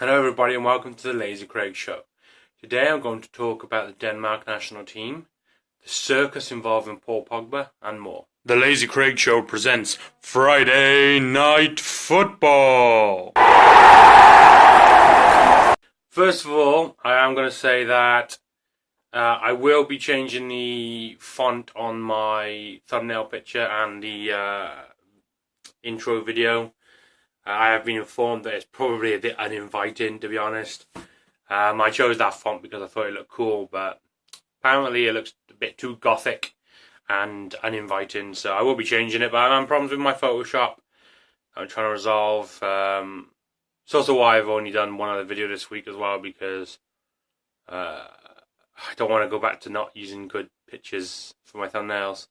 Hello everybody and welcome to the Lazy Craig Show. Today I'm going to talk about the Denmark national team, the circus involving Paul Pogba and more. The Lazy Craig Show presents Friday Night Football. First of all, I am going to say that I will be changing the font on my thumbnail picture and the intro video. I have been informed that it's probably a bit uninviting, to be honest. I chose that font because I thought it looked cool, but apparently it looks a bit too gothic and uninviting, so I will be changing it, but I'm having problems with my Photoshop. I'm trying to resolve. It's also why I've only done one other video this week as well, because I don't want to go back to not using good pictures for my thumbnails.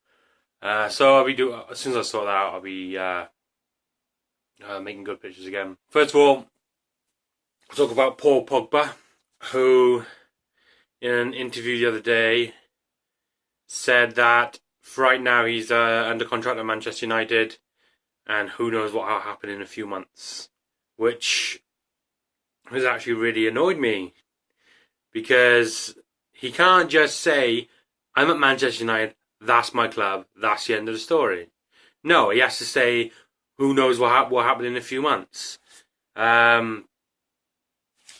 So I'll be as soon as I sort that out, I'll be making good pictures again. First of all, I'll talk about Paul Pogba, who in an interview the other day said that right now he's under contract at Manchester United and who knows what will happen in a few months, which has actually really annoyed me, because he can't just say, I'm at Manchester United, that's my club, that's the end of the story. No, he has to say, who knows what will happen in a few months. The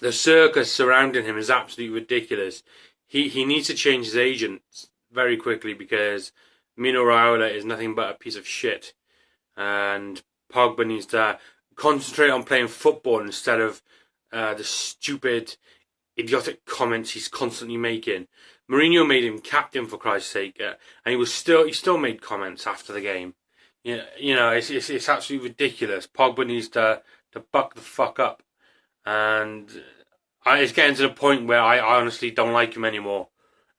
circus surrounding him is absolutely ridiculous. He needs to change his agent very quickly, because Mino Raiola is nothing but a piece of shit. And Pogba needs to concentrate on playing football instead of the stupid, idiotic comments he's constantly making. Mourinho made him captain, for Christ's sake, and he still made comments after the game. You know, it's absolutely ridiculous. Pogba needs to buck the fuck up, and it's getting to the point where I honestly don't like him anymore.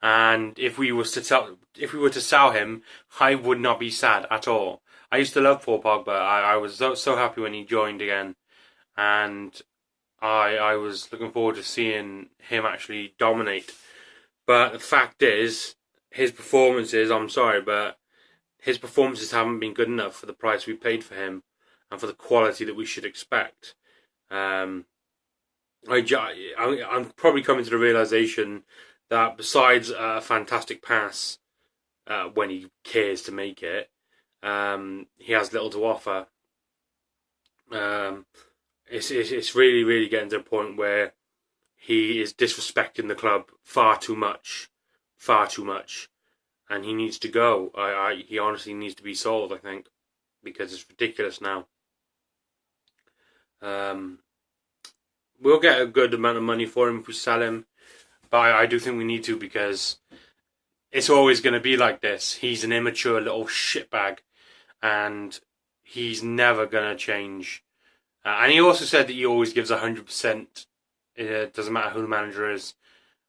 And if we were to sell him, I would not be sad at all. I used to love Paul Pogba. I was so happy when he joined again, and I was looking forward to seeing him actually dominate. But the fact is, his performances, I'm sorry, but his performances haven't been good enough for the price we paid for him and for the quality that we should expect. I'm probably coming to the realisation that besides a fantastic pass when he cares to make it, he has little to offer. It's really getting to the point where he is disrespecting the club far too much. And he needs to go. He honestly needs to be sold, I think, because it's ridiculous now. We'll get a good amount of money for him if we sell him, but I do think we need to, because it's always going to be like this. He's an immature little shitbag, and he's never going to change. And he also said that he always gives 100%. It doesn't matter who the manager is,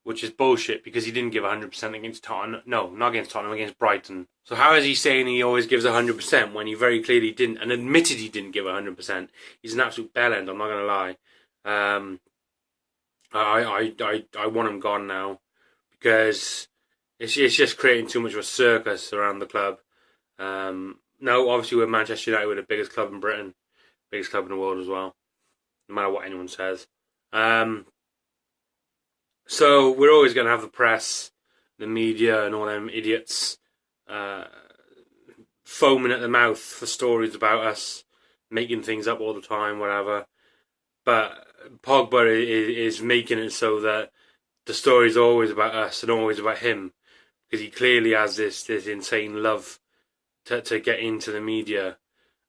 which is bullshit, because he didn't give 100% against Tottenham. No, not against Tottenham, against Brighton. So how is he saying he always gives 100% when he very clearly didn't, and admitted he didn't give 100%? He's an absolute bellend, I'm not going to lie. I want him gone now, because it's just creating too much of a circus around the club. Now, obviously, we're Manchester United, we're the biggest club in Britain, biggest club in the world as well, no matter what anyone says. So we're always going to have the press, the media, and all them idiots foaming at the mouth for stories about us, making things up all the time, whatever. But Pogba is making it so that the story's always about us and always about him, because he clearly has this insane love to get into the media.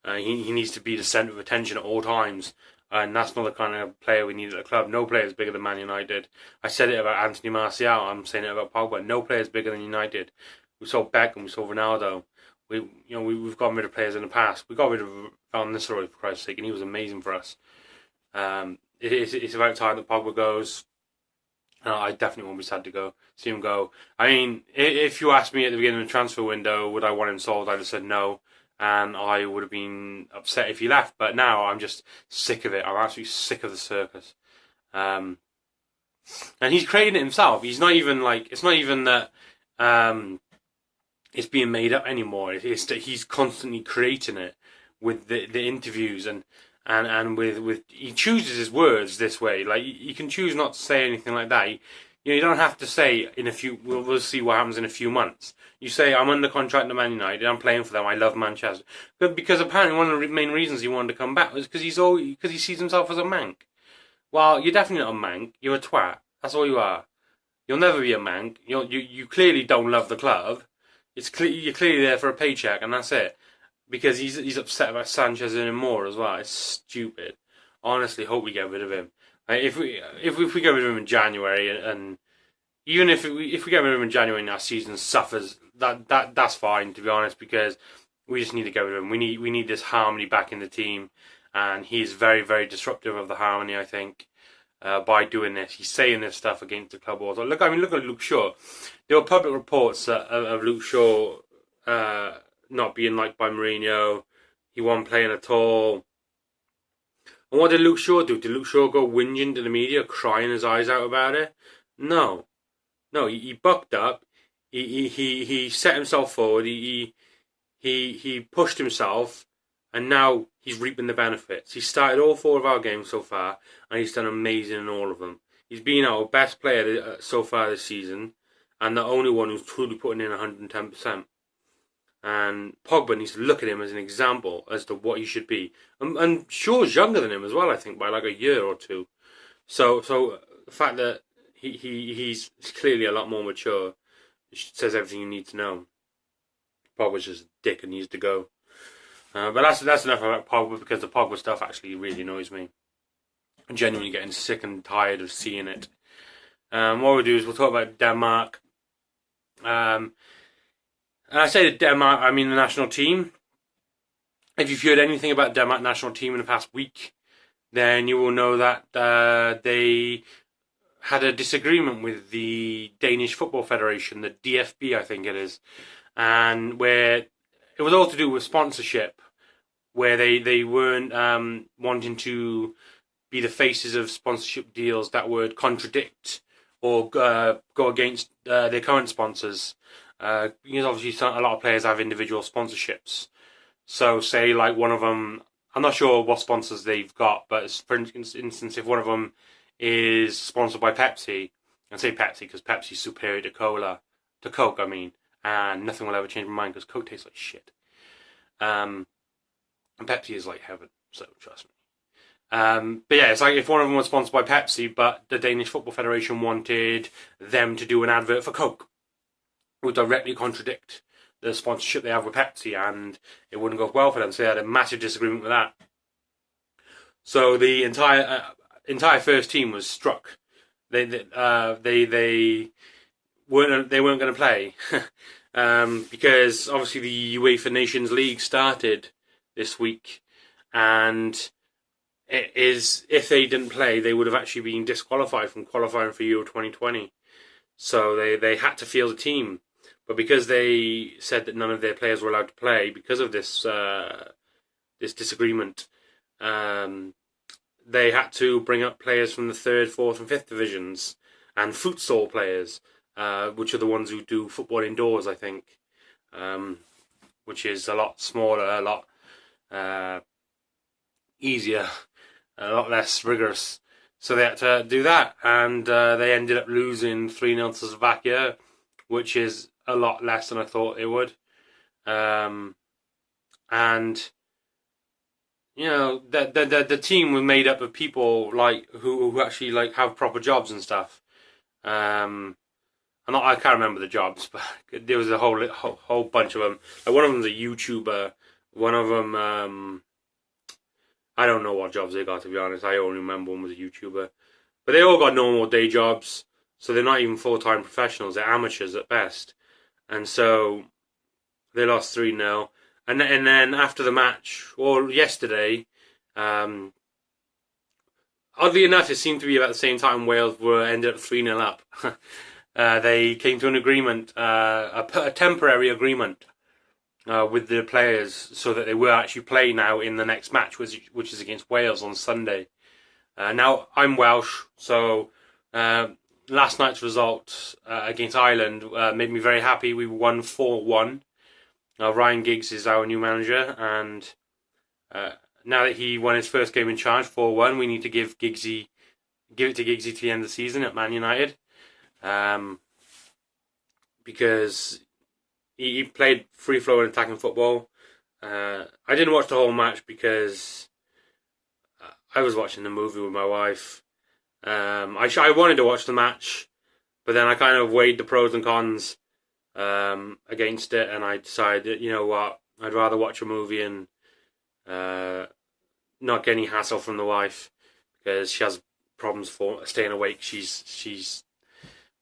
He needs to be the centre of attention at all times. And that's not the kind of player we need at the club. No player is bigger than Man United. I said it about Anthony Martial. I'm saying it about Pogba. No player is bigger than United. We saw Beckham. We saw Ronaldo. We've gotten rid of players in the past. We got rid of Van Nistelrooy, for Christ's sake, and he was amazing for us. It's about time that Pogba goes. I definitely won't be sad to see him go. I mean, if you asked me at the beginning of the transfer window, would I want him sold? I'd have said no. And I would have been upset if he left. But now I'm just sick of it. I'm absolutely sick of the circus. And he's creating it himself. He's not even it's not even that it's being made up anymore. It's that he's constantly creating it with the interviews. And and with he chooses his words this way. Like you can choose not to say anything like that. You don't have to say in a few. We'll see what happens in a few months. You say I'm under contract to Man United. I'm playing for them. I love Manchester. But because apparently one of the main reasons he wanted to come back was because he sees himself as a mank. Well, you're definitely not a mank. You're a twat. That's all you are. You'll never be a mank. You clearly don't love the club. You're clearly there for a paycheck, and that's it. Because he's upset about Sanchez earning more as well. It's stupid. Honestly, hope we get rid of him. If we get rid of him in January, and even if we get rid of him in January and our season suffers, that's fine, to be honest, because we just need to get rid of him. We need this harmony back in the team, and he's very, very disruptive of the harmony, I think, by doing this. He's saying this stuff against the club also. Look at Luke Shaw. There were public reports of Luke Shaw not being liked by Mourinho. He wasn't playing at all. And what did Luke Shaw do? Did Luke Shaw go whinging to the media, crying his eyes out about it? No. He bucked up. He set himself forward. He pushed himself, and now he's reaping the benefits. He started all 4 of our games so far, and he's done amazing in all of them. He's been our best player so far this season, and the only one who's truly putting in 110%. And Pogba needs to look at him as an example as to what he should be. And Shaw's younger than him as well, I think, by like a year or two. So the fact that he's clearly a lot more mature says everything you need to know. Pogba's just a dick and needs to go. But that's enough about Pogba, because the Pogba stuff actually really annoys me. I'm genuinely getting sick and tired of seeing it. What we'll do is we'll talk about Denmark. And I say Denmark, I mean the national team. If you've heard anything about Denmark national team in the past week, then you will know that they had a disagreement with the Danish Football Federation, the DFB, I think it is, and where it was all to do with sponsorship, where they weren't wanting to be the faces of sponsorship deals that would contradict or go against their current sponsors. Because obviously a lot of players have individual sponsorships. So say like one of them, I'm not sure what sponsors they've got, but for instance, if one of them is sponsored by Pepsi, and say Pepsi because Pepsi's superior to Coke, I mean, and nothing will ever change my mind because Coke tastes like shit. And Pepsi is like heaven, so trust me. But yeah, it's like if one of them was sponsored by Pepsi, but the Danish Football Federation wanted them to do an advert for Coke, it would directly contradict the sponsorship they have with Pepsi, and it wouldn't go well for them. So they had a massive disagreement with that. So the entire first team was struck. They weren't going to play because obviously the UEFA Nations League started this week, and it is, if they didn't play, they would have actually been disqualified from qualifying for Euro 2020. So they had to field a team. But because they said that none of their players were allowed to play because of this this disagreement, they had to bring up players from the 3rd, 4th and 5th divisions and futsal players, which are the ones who do football indoors, I think, which is a lot smaller, a lot easier, a lot less rigorous. So they had to do that, and they ended up losing 3-0 to Slovakia, which is a lot less than I thought it would. And you know, the team was made up of people like who actually like have proper jobs and stuff. I can't remember the jobs, but there was a whole bunch of them. Like one of them's a YouTuber. One of them, I don't know what jobs they got, to be honest. I only remember one was a YouTuber. But they all got normal day jobs, so they're not even full-time professionals. They're amateurs at best. And so they lost 3-0. And then after the match, or yesterday, oddly enough, it seemed to be about the same time Wales ended up 3-0 up. They came to an agreement, a temporary agreement with the players, so that they will actually play now in the next match, which is against Wales on Sunday. Now, I'm Welsh, so last night's result against Ireland made me very happy. We won 4-1. Ryan Giggs is our new manager, and now that he won his first game in charge 4-1, we need to give it to Giggsy to the end of the season at Man United, because he played free flowing attacking football. I didn't watch the whole match because I was watching the movie with my wife. I wanted to watch the match, but then I kind of weighed the pros and cons against it, and I decided, you know what, I'd rather watch a movie and not get any hassle from the wife, because she has problems for staying awake. She's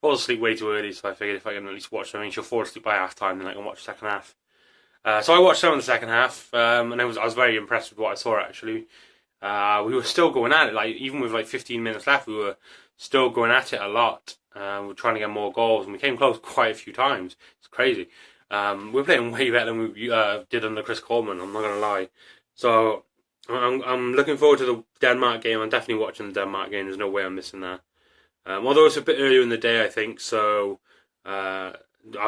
falls asleep way too early, so I figured if I can at least watch something, she'll fall asleep by half time, then I can watch the second half. So I watched some of the second half, and I was very impressed with what I saw, actually. We were still going at it, like even with like 15 minutes left, we were still going at it a lot. We were trying to get more goals, and we came close quite a few times. It's crazy. We're playing way better than we did under Chris Coleman, I'm not going to lie. So I'm looking forward to the Denmark game. I'm definitely watching the Denmark game. There's no way I'm missing that. Although it's a bit earlier in the day, I think, so I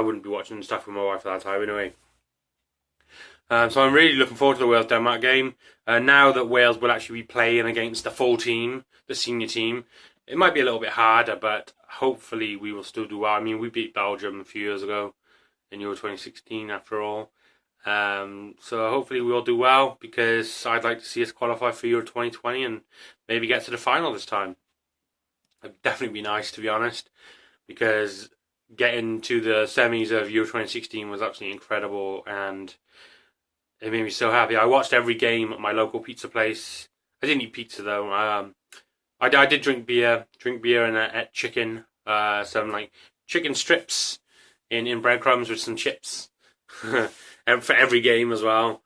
wouldn't be watching stuff with my wife at that time anyway. So I'm really looking forward to the Wales-Denmark game. Now that Wales will actually be playing against the full team, the senior team, it might be a little bit harder, but hopefully we will still do well. I mean, we beat Belgium a few years ago in Euro 2016 after all. So hopefully we'll do well, because I'd like to see us qualify for Euro 2020 and maybe get to the final this time. It'd definitely be nice, to be honest, because getting to the semis of Euro 2016 was absolutely incredible, and it made me so happy. I watched every game at my local pizza place. I didn't eat pizza though. I did drink beer and ate chicken. Some like chicken strips in breadcrumbs with some chips for every game as well.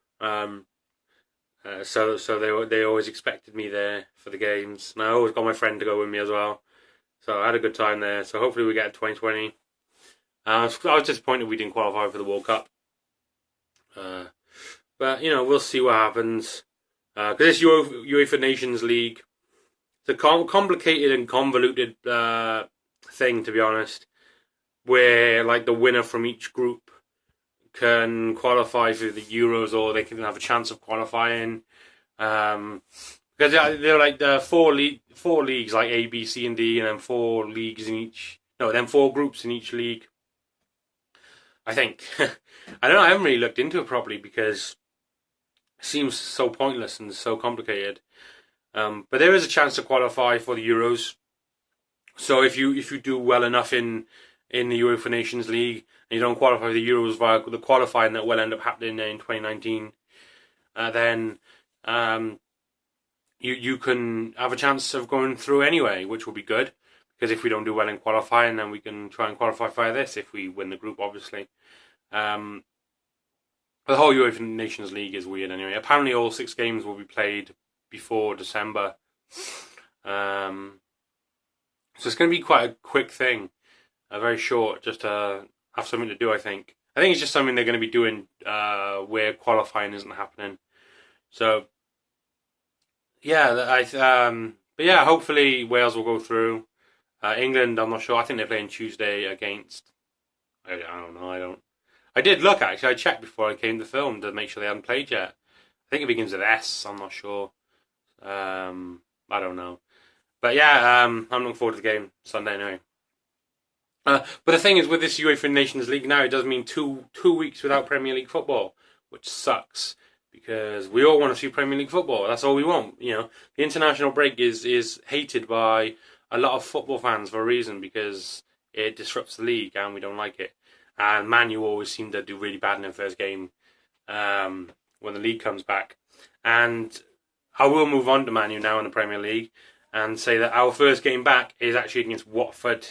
So they always expected me there for the games, and I always got my friend to go with me as well. So I had a good time there. So hopefully we get 2020. I was disappointed we didn't qualify for the World Cup. But, you know, we'll see what happens. Because this UEFA Nations League, it's a complicated and convoluted thing, to be honest, where, like, the winner from each group can qualify for the Euros, or they can have a chance of qualifying. Because they're like the four leagues, like A, B, C, and D, and then 4 leagues in each. No, then 4 groups in each league. I think. I don't know. I haven't really looked into it properly because it seems so pointless and so complicated. But there is a chance to qualify for the Euros. So if you do well enough in the UEFA Nations League and you don't qualify for the Euros via the qualifying that will end up happening in 2019, then you can have a chance of going through anyway, which will be good. Because if we don't do well in qualifying, then we can try and qualify for this if we win the group, obviously. The whole UEFA Nations League is weird anyway. Apparently all 6 games will be played before December. So it's going to be quite a quick thing. Very short, just to have something to do, I think. I think it's just something they're going to be doing where qualifying isn't happening. So, yeah, but yeah, hopefully Wales will go through. England, I'm not sure. I think they're playing Tuesday against... I don't know. I did look, actually. I checked before I came to film to make sure they hadn't played yet. I think it begins with S. I'm not sure. I don't know. But yeah, I'm looking forward to the game Sunday anyway. But the thing is, with this UEFA Nations League now, it does mean two weeks without Premier League football, which sucks. Because we all want to see Premier League football. That's all we want. You know, the international break is hated by a lot of football fans for a reason, because it disrupts the league and we don't like it. And Man U always seem to do really bad in their first game when the league comes back. And I will move on to Man U now in the Premier League and say that our first game back is actually against Watford,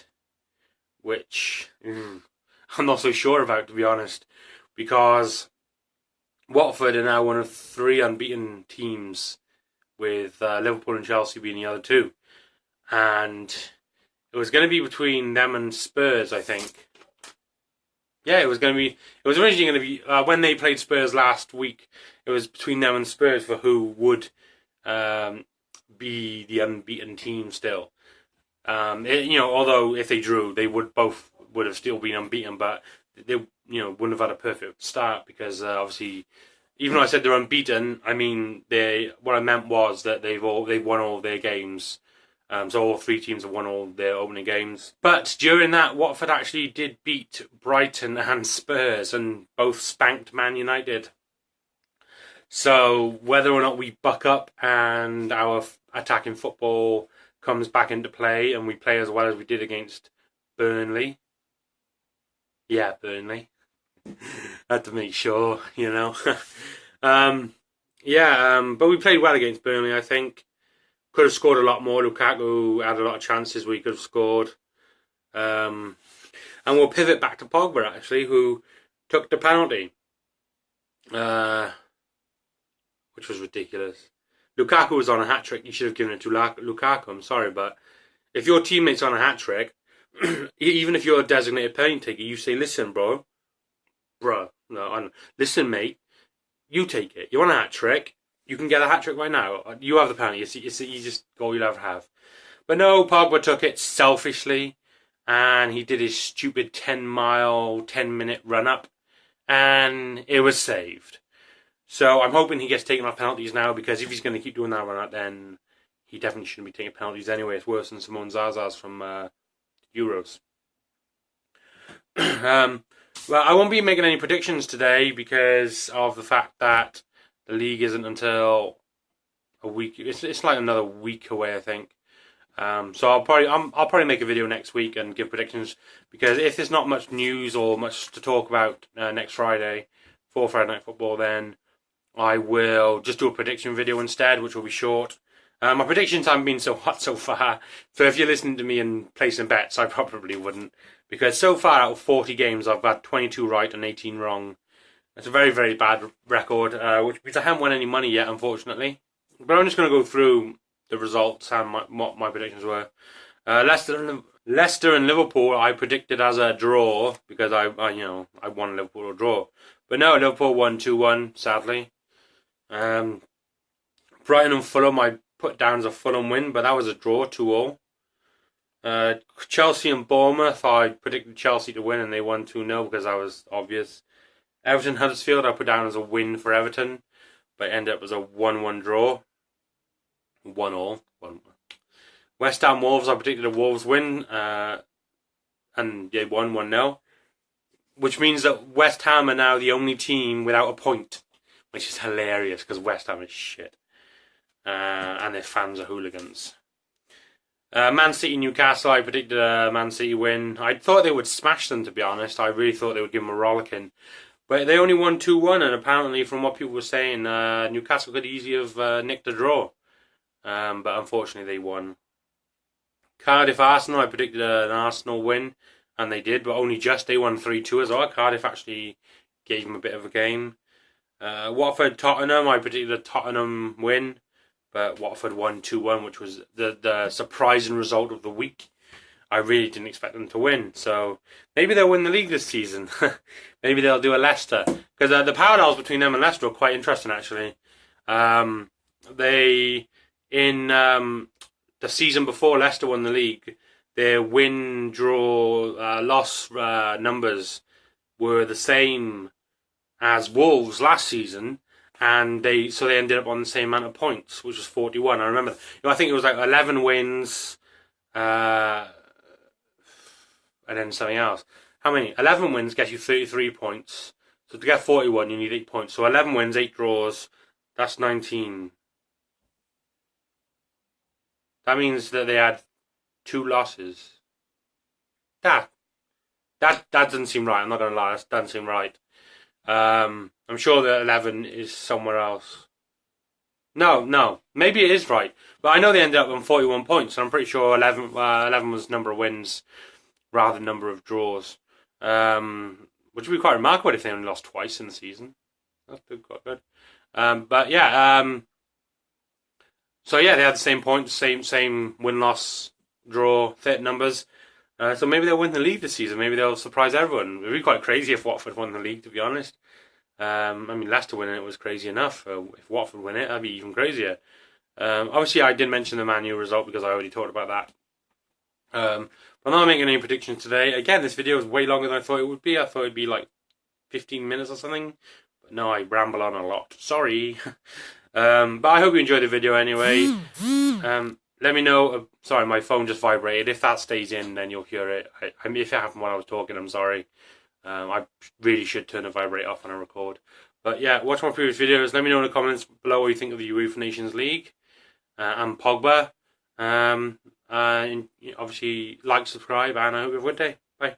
which I'm not so sure about, to be honest, because Watford are now one of 3 unbeaten teams, with Liverpool and Chelsea being the other 2. And it was going to be between them and Spurs, I think. Yeah, it was originally going to be, when they played Spurs last week, it was between them and Spurs for who would be the unbeaten team still. Although if they drew, they would have still been unbeaten, but they wouldn't have had a perfect start, because obviously Even though I said they're unbeaten, I mean what I meant was that they've won all their games. So all three teams have won all their opening games. But during that, Watford actually did beat Brighton and Spurs, and both spanked Man United. So whether or not we buck up and our attacking football comes back into play and we play as well as we did against Burnley. Yeah, Burnley. Had to make sure, you know. But we played well against Burnley, I think. Could have scored a lot more. Lukaku had a lot of chances where he could have scored. And we'll pivot back to Pogba, actually, who took the penalty. Which was ridiculous. Lukaku was on a hat-trick. You should have given it to Lukaku. I'm sorry, but if your teammate's on a hat-trick, even if you're a designated penalty taker, you say, listen, listen, mate, you take it. You're on a hat-trick. You can get a hat-trick right now. You have the penalty. You just all you'll ever have. But no, Pogba took it selfishly, and he did his stupid 10-mile, 10-minute run-up, and it was saved. So I'm hoping he gets taken off penalties now, because if he's going to keep doing that run-up, then he definitely shouldn't be taking penalties anyway. It's worse than Simone Zaza's from Euros. Well, I won't be making any predictions today because of the fact that the league isn't until a week. It's like another week away, I think. So I'll probably make a video next week and give predictions, because if there's not much news or much to talk about next Friday for Friday Night Football, then I will just do a prediction video instead, which will be short. My predictions haven't been so hot so far, so if you're listening to me and placing bets, I probably wouldn't, because so far out of 40 games I've had 22 right and 18 wrong. That's a very, very bad record, which means I haven't won any money yet, unfortunately. But I'm just going to go through the results and what my predictions were. Leicester and Liverpool I predicted as a draw, because I won Liverpool or draw. But no, Liverpool won 2-1, sadly. Brighton and Fulham I put down as a Fulham win, but that was a draw, 2-2. Chelsea and Bournemouth, I predicted Chelsea to win and they won 2-0 because that was obvious. Everton Huddersfield I put down as a win for Everton, but it ended up as a 1-1 draw. 1-1. West Ham Wolves, I predicted a Wolves win, and they won 1-0. Which means that West Ham are now the only team without a point, which is hilarious because West Ham is shit. And their fans are hooligans. Man City Newcastle, I predicted a Man City win. I thought they would smash them, to be honest. I really thought they would give them a rollicking. But they only won 2-1, and apparently, from what people were saying, Newcastle could easily have nicked a draw. But unfortunately, they won. Cardiff Arsenal, I predicted an Arsenal win, and they did, but only just. They won 3-2 as well. Cardiff actually gave them a bit of a game. Watford Tottenham, I predicted a Tottenham win, but Watford won 2-1, which was the surprising result of the week. I really didn't expect them to win, so maybe they'll win the league this season. Maybe they'll do a Leicester, because the parallels between them and Leicester are quite interesting, actually. In the season before Leicester won the league, their win, draw, loss numbers were the same as Wolves last season, and they ended up on the same amount of points, which was 41. I remember, I think it was like 11 wins, and then something else. How many? 11 wins gets you 33 points. So to get 41, you need 8 points. So 11 wins, 8 draws, that's 19. That means that they had 2 losses. That doesn't seem right. I'm not going to lie. That doesn't seem right. I'm sure that 11 is somewhere else. No. Maybe it is right. But I know they ended up on 41 points. And I'm pretty sure 11 was number of wins rather than number of draws. Which would be quite remarkable if they only lost twice in the season. That's quite good. But yeah. So yeah, they had the same points, same win-loss, draw, 30 numbers. So maybe they'll win the league this season. Maybe they'll surprise everyone. It would be quite crazy if Watford won the league, to be honest. I mean, Leicester winning it was crazy enough. If Watford win it, that'd be even crazier. Obviously, I did mention the Man U result because I already talked about that. But I'm not making any predictions today. Again, this video is way longer than I thought it would be. I thought it'd be like 15 minutes or something. But no, I ramble on a lot. Sorry. But I hope you enjoyed the video anyway. Let me know. Sorry, my phone just vibrated. If that stays in, then you'll hear it. I mean, if it happened while I was talking, I'm sorry. I really should turn the vibrate off when I record. But yeah, watch my previous videos. Let me know in the comments below what you think of the UEFA Nations League and Pogba. And obviously, like, subscribe, and I hope you have a good day. Bye.